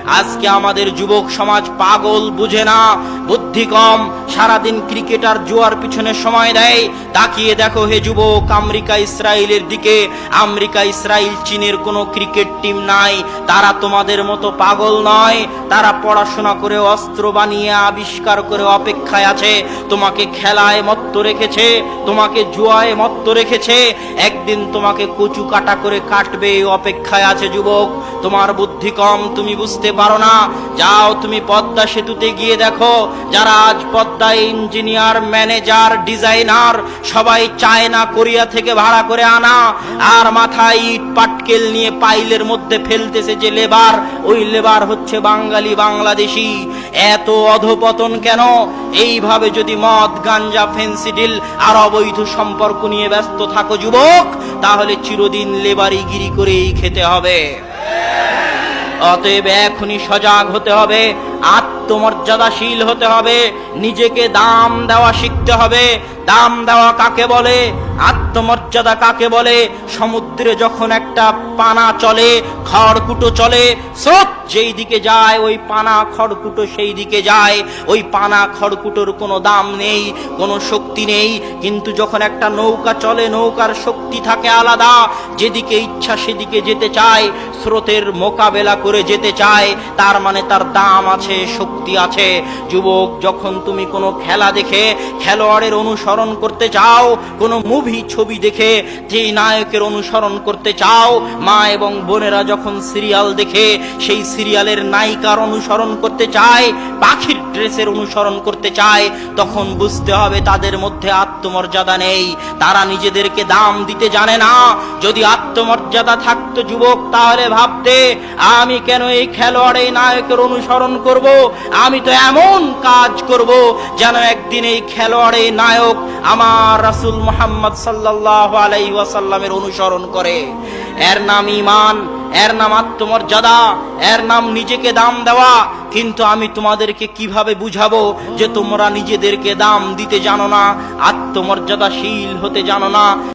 আজকে আমাদের যুবক সমাজ পাগল, বুঝে না, বুদ্ধি কম, সারাদিন ক্রিকেটার জুয়ার পিছনে সময় দেয়। তাকিয়ে দেখো হে যুবক, আমেরিকা ইসরায়েলের দিকে। আমেরিকা ইসরায়েল চীনের কোনো ক্রিকেট টিম নাই। তারা তোমাদের মতো পাগল নয়। তারা পড়াশোনা করে, অস্ত্র বানিয়ে, আবিষ্কার করে অপেক্ষায় আছে। তোমাকে খেলায় মত্ত রেখেছে, তোমাকে জুয়ায় মত্ত রেখেছে। একদিন তোমাকে কচু কাটা করে কাটবে, এই অপেক্ষায় আছে যুবক। তোমার বুদ্ধি কম, তুমি বুঝতে পারো না। যাও তুমি পদ্মা সেতুতে গিয়ে দেখো, যারা আজ পদ্মায় ইঞ্জিনিয়ার, ম্যানেজার, ডিজাইনার, সবাই চায়না, কোরিয়া থেকে ভাড়া করে আনা। আর মাথায় ইট পাটকেল নিয়ে পাইলের মধ্যে ফেলতেছে যে লেবার, ওই লেবার হচ্ছে বাঙালি, বাংলাদেশি। এত অধপতন কেন? এইভাবে যদি মদ, গাঞ্জা, ফেন্সিডিল আর অবৈধ সম্পর্ক নিয়ে ব্যস্ত থাকো যুবক, তাহলে চিরদিন লেবারিগিরি করেই খেতে হবে। অতএব এখনই সজাগ হতে হবে, আত্মমর্যাদাশীল হতে হবে, নিজেকে দাম দেওয়া শিখতে হবে। দাম দেওয়া কাকে বলে? আত্মমর্যাদা কাকে বলে? সমুদ্রে যখন একটা পানা চলে, খড়কুটো চলে, স্রোত যেই দিকে যায় ওই পানা খড়কুটো সেই দিকে যায়। ওই পানা খড়কুটোর কোনো দাম নেই, কোনো শক্তি নেই। কিন্তু যখন একটা নৌকা চলে, নৌকার শক্তি থাকে আলাদা, যেদিকে ইচ্ছা সেদিকে যেতে চায়, স্রোতের মোকাবেলা করে যেতে চায়। তার মানে তার দাম আছে, শক্তি আছে। যুবক, যখন তুমি কোনো খেলা দেখে খেলোয়াড়ের অনুসরণ করতে চাও, কোনো মুভি ছবি দেখে যেই নায়কের অনুসরণ করতে চাও, মা এবং বোনেরা যখন সিরিয়াল দেখে সেই সিরিয়ালের নায়িকার অনুসরণ করতে চায়, পাখির ড্রেসের অনুসরণ করতে চায়, তখন বুঝতে হবে তাদের মধ্যে আত্মমর্যাদা নেই। তারা নিজেদেরকে দাম দিতে জানে না। যদি আত্মমর্যাদা থাকতো যুবক, তাহলে ভাবতে, আমি কেন এই খেলোয়াড়, এই নায়কের অনুসরণ করব? আমি তো এমন কাজ করব যেন একদিন এই খেলোয়াড়, এই নায়ক আমার রাসূল মুহাম্মদ সাল্লাল্লাহু আলাইহি ওয়াসাল্লামের অনুসরণ করে। এর নাম ঈমান, এর নাম আত্মমর্যাদা, এর নাম নিজেকে দাম দেওয়া। কিন্তু আমি তোমাদেরকে কিভাবে বুঝাবো যে তোমরা নিজেদেরকে দাম দিতে জানো না, আত্মমর্যাদাশীল হতে জানো না?